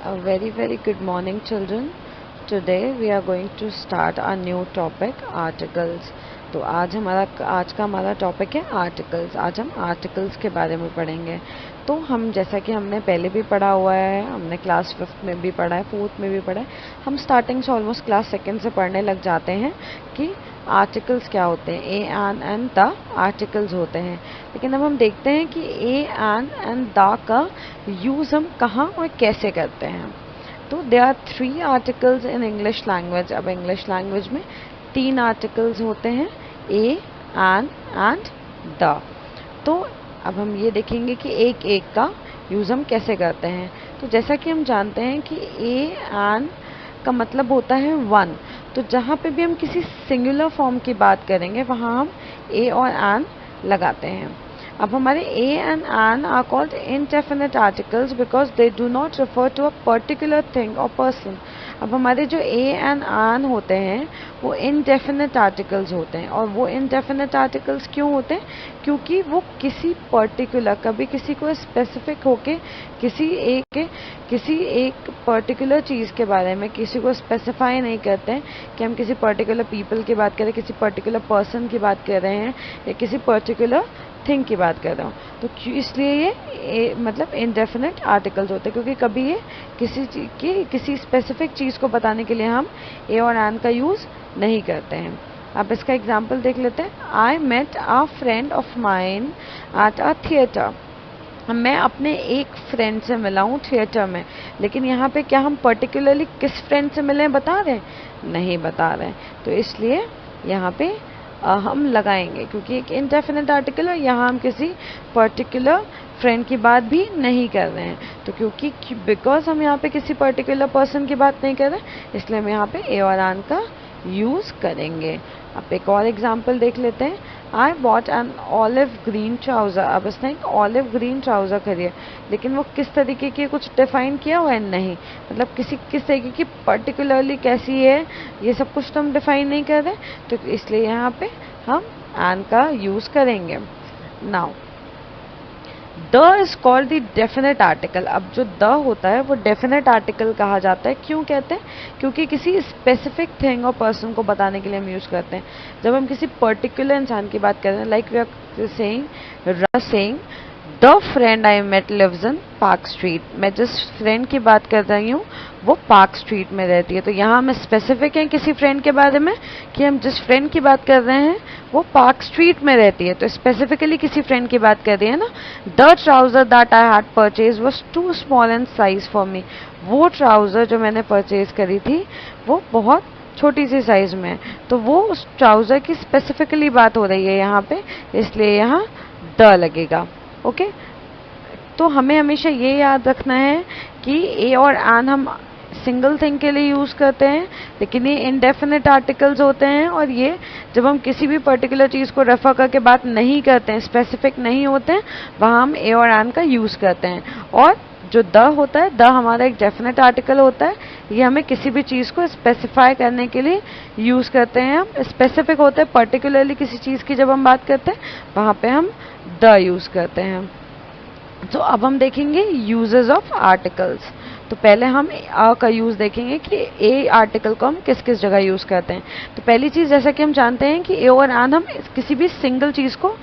A very good morning, children. Today we are going to start a new topic, articles. तो आज का हमारा topic है articles. आज हम आर्टिकल्स के बारे में पढ़ेंगे. तो हम जैसा कि हमने पहले भी पढ़ा हुआ है, हमने क्लास 5th में भी पढ़ा है, 4th में भी पढ़ा है, हम स्टार्टिंग से ऑलमोस्ट क्लास 2nd से पढ़ने लग जाते हैं कि आर्टिकल्स क्या होते हैं. ए एंड द आर्टिकल्स होते हैं. लेकिन अब हम देखते हैं कि ए एंड द का यूज़ हम कहाँ और कैसे करते हैं. तो there are 3 articles in English language. अब इंग्लिश लैंग्वेज में 3 आर्टिकल्स होते हैं, ए एंड द. तो अब हम ये देखेंगे कि एक एक का यूज़ हम कैसे करते हैं. तो जैसा कि हम जानते हैं कि ए एंड का मतलब होता है 1. तो जहाँ पे भी हम किसी सिंगुलर फॉर्म की बात करेंगे वहाँ हम ए और एन लगाते हैं. अब हमारे a and an are called indefinite articles because they do not refer to a particular thing और पर्सन. अब हमारे जो ए एंड एन होते हैं वो इनडेफिनिट आर्टिकल्स होते हैं. और वो इनडेफिनिट आर्टिकल्स क्यों होते हैं? क्योंकि वो किसी पर्टिकुलर, कभी किसी को स्पेसिफिक होके किसी एक पर्टिकुलर चीज़ के बारे में किसी को स्पेसिफाई नहीं करते हैं कि हम किसी पर्टिकुलर पीपल की बात कर रहे हैं, किसी पर्टिकुलर पर्सन की बात कर रहे हैं या किसी पर्टिकुलर थिंग की बात कर रहा हूँ. तो इसलिए ये मतलब इनडेफिनिट आर्टिकल्स होते हैं, क्योंकि कभी ये किसी स्पेसिफिक चीज़ को बताने के लिए हम ए और एन का यूज़ नहीं करते हैं. आप इसका एग्जाम्पल देख लेते हैं. I met a friend of mine at a theatre. मैं अपने एक फ्रेंड से मिला हूँ थिएटर में. लेकिन यहाँ पे क्या हम पर्टिकुलरली किस फ्रेंड से मिले बता रहे हैं? नहीं बता रहे हैं. तो इसलिए यहाँ पे हम लगाएंगे, क्योंकि एक इनडेफिनिट आर्टिकल है, यहाँ हम किसी पर्टिकुलर फ्रेंड की बात भी नहीं कर रहे हैं. तो क्योंकि बिकॉज हम यहाँ पे किसी पर्टिकुलर पर्सन की बात नहीं कर रहे हैं, इसलिए हम यहाँ पे ए और एन का यूज़ करेंगे. अब एक और एग्जाम्पल देख लेते हैं. I bought N olive green trouser. अब इसने एक ऑलिव ग्रीन ट्राउज़र खरीदे, लेकिन वो किस तरीके की कुछ डिफाइन किया हुआ है? नहीं. मतलब किस तरीके की पर्टिकुलरली कैसी है ये सब कुछ तो हम डिफाइन नहीं कर रहे, तो इसलिए यहाँ पे हम एन का यूज़ करेंगे. Now the is called the definite article. अब जो द होता है वो डेफिनेट आर्टिकल कहा जाता है. क्यों कहते हैं? क्योंकि किसी स्पेसिफिक थिंग और पर्सन को बताने के लिए हम यूज़ करते हैं. जब हम किसी पर्टिकुलर इंसान की बात करते हैं, like we are saying the friend I met lives in Park Street. मैं जिस फ्रेंड की बात कर रही हूँ वो पार्क स्ट्रीट में रहती है. तो यहाँ हम स्पेसिफिक हैं किसी फ्रेंड के बारे में कि हम जिस फ्रेंड की बात कर रहे हैं वो पार्क स्ट्रीट में रहती है. तो स्पेसिफिकली किसी फ्रेंड की बात कर रही है ना. The trouser that I had purchase was too small in size for me. वो ट्राउज़र जो मैंने परचेज करी थी वो बहुत छोटी सी साइज़ में है. तो वो उस ट्राउज़र की स्पेसिफिकली बात हो रही है यहाँ पे, इसलिए यहाँ द लगेगा. ओके. तो हमें हमेशा ये याद रखना है कि ए और एन हम सिंगल थिंग के लिए यूज़ करते हैं, लेकिन ये इनडेफिनिट आर्टिकल्स होते हैं. और ये जब हम किसी भी पर्टिकुलर चीज़ को रेफर करके बात नहीं करते हैं, स्पेसिफिक नहीं होते हैं, वहाँ हम ए और एन का यूज़ करते हैं. और जो द होता है, द हमारा एक डेफिनेट आर्टिकल होता है. ये हमें किसी भी चीज़ को स्पेसिफाई करने के लिए यूज़ करते हैं. हम स्पेसिफिक होते हैं, पर्टिकुलरली किसी चीज़ की जब हम बात करते हैं वहाँ पे हम द यूज़ करते हैं. तो अब हम देखेंगे यूजेस ऑफ आर्टिकल्स. तो पहले हम अ का यूज़ देखेंगे कि ए आर्टिकल को हम किस किस जगह यूज़ करते हैं. तो पहली चीज़, जैसा कि हम जानते हैं कि ए और एन हम किसी भी सिंगल चीज़ को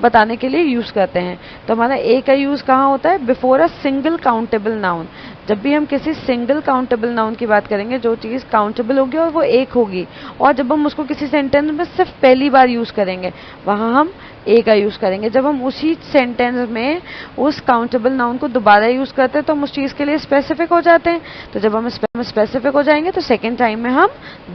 बताने के लिए यूज़ करते हैं. तो हमारा ए का यूज़ कहाँ होता है? Before a single countable noun. जब भी हम किसी सिंगल काउंटेबल नाउन की बात करेंगे, जो चीज़ काउंटेबल होगी और वो एक होगी, और जब हम उसको किसी सेंटेंस में सिर्फ पहली बार यूज़ करेंगे वहाँ हम ए का यूज़ करेंगे. जब हम उसी सेंटेंस में उस काउंटेबल नाउन को दोबारा यूज़ करते हैं तो हम उस चीज़ के लिए स्पेसिफिक हो जाते हैं. तो जब हम स्पेसिफिक हो जाएंगे तो सेकेंड टाइम में हम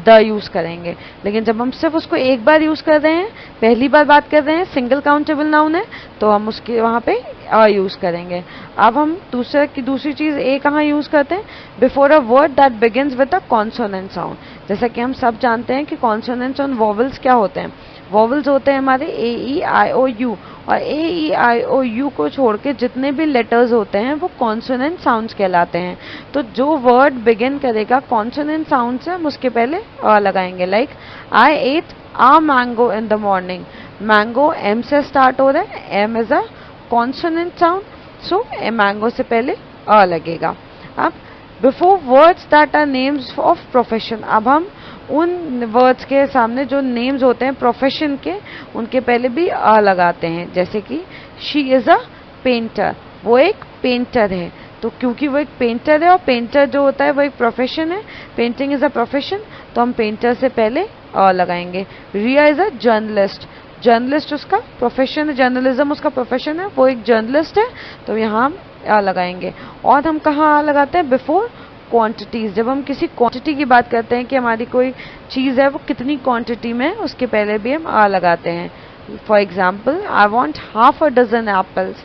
द यूज़ करेंगे. लेकिन जब हम सिर्फ उसको एक बार यूज़ कर रहे हैं, पहली बार बात कर रहे हैं, सिंगल काउंटेबल नाउन है, तो हम उसके वहाँ पे अ यूज़ करेंगे. अब हम दूसरी चीज़ ए कहाँ यूज़ करते हैं? Before a word that begins with a consonant sound. जैसा कि हम सब जानते हैं कि कॉन्सोनेंट्स और वॉवल्स क्या होते हैं. वॉवल्स होते हैं हमारे ए ई आई ओ यू, और ए ई आई ओ यू को छोड़ के जितने भी लेटर्स होते हैं वो कॉन्सोनेंट साउंड्स कहलाते हैं. तो जो वर्ड बिगिन करेगा कॉन्सोनेंट साउंड से हम उसके पहले अ लगाएंगे. Like I ate a mango in the morning. Mango M से स्टार्ट हो रहा है, M is a consonant sound, so mango से पहले अ लगेगा. अब before words that are names of profession, अब हम उन वर्ड्स के सामने जो नेम्स होते हैं प्रोफेशन के, उनके पहले भी अ लगाते हैं। जैसे कि शी इज अ पेंटर, वो एक पेंटर है। तो क्योंकि वो एक पेंटर है और पेंटर जो होता है वो एक प्रोफेशन है, पेंटिंग इज अ प्रोफेशन, तो हम पेंटर से पहले अ लगाएंगे। रिया इज अ जर्नलिस्ट, जर्नलिस्ट उसका प्रोफेशन है, जर्नलिज्म उसका प्रोफेशन है, वो एक जर्नलिस्ट है, तो यहाँ हम अ लगाएंगे। और हम कहाँ अ लगाते हैं? बिफोर क्वांटिटीज, जब हम किसी क्वांटिटी की बात करते हैं कि हमारी कोई चीज़ है वो कितनी क्वांटिटी में है, उसके पहले भी हम आ लगाते हैं। For example, I want half a dozen apples,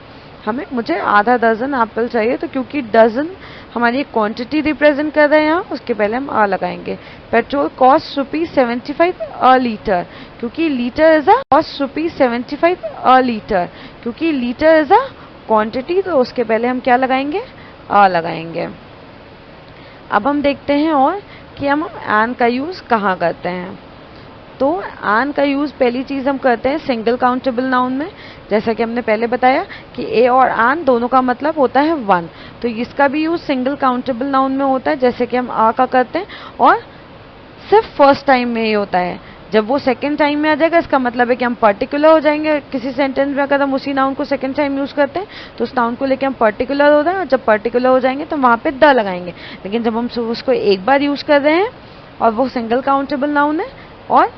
मुझे आधा दर्जन एप्पल चाहिए, तो क्योंकि डजन हमारी एक क्वांटिटी रिप्रेजेंट कर रहे हैं यहाँ, उसके पहले हम आ लगाएंगे। पेट्रोल कॉस्ट ₹75 अ लीटर, क्योंकि litre is a cost ₹75 a litre, क्योंकि लीटर इज अ क्वांटिटी, तो उसके पहले हम क्या लगाएंगे? आ लगाएंगे। अब हम देखते हैं और कि हम एन का यूज़ कहाँ करते हैं। तो एन का यूज़ पहली चीज़ हम करते हैं सिंगल काउंटेबल नाउन में, जैसा कि हमने पहले बताया कि ए और एन दोनों का मतलब होता है वन, तो इसका भी यूज़ सिंगल काउंटेबल नाउन में होता है, जैसे कि हम आ का करते हैं, और सिर्फ फर्स्ट टाइम में ही होता है। जब वो सेकंड टाइम में आ जाएगा, इसका मतलब है कि हम पर्टिकुलर हो जाएंगे किसी सेंटेंस में। अगर हम उसी नाउन को सेकंड टाइम यूज़ करते हैं तो उस नाउन को लेके हम पर्टिकुलर हो रहे हैं, और जब पर्टिकुलर हो जाएंगे तो वहाँ पे द लगाएंगे। लेकिन जब हम उसको एक बार यूज़ कर रहे हैं और वो सिंगल काउंटेबल नाउन है, और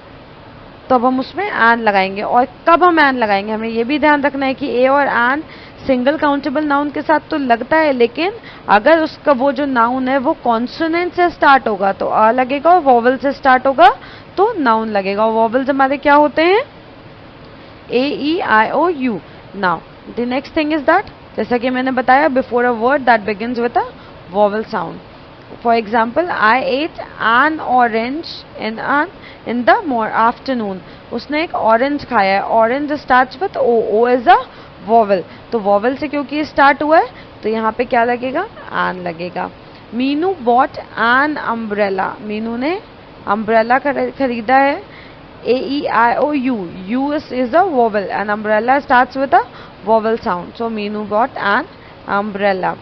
तब हम उसमें एन लगाएंगे। और कब हम एन लगाएंगे, हमें ये भी ध्यान रखना है कि ए और एन सिंगल काउंटेबल नाउन के साथ तो लगता है, लेकिन अगर उसका वो जो नाउन है वो कॉन्सोनेंट से स्टार्ट होगा तो आ लगेगा, और वॉवल से स्टार्ट होगा तो नाउन लगेगा। और वॉवल्स हमारे क्या होते हैं? A, E, I, O, U. Now the next thing is that, जैसा कि मैंने बताया, before a word that begins with a vowel sound. For example, I ate an orange in the afternoon, उसने एक ऑरेंज खाया है। Orange starts with O, O is a vowel, तो vowel से क्योंकि स्टार्ट हुआ है तो यहाँ पे क्या लगेगा? एन लगेगा। Meenu bought an umbrella, Meenu ने अम्ब्रेला खरीदा है। A, E, I, O, U, U is a vowel and umbrella starts with a vowel sound, so Meenu bought an umbrella.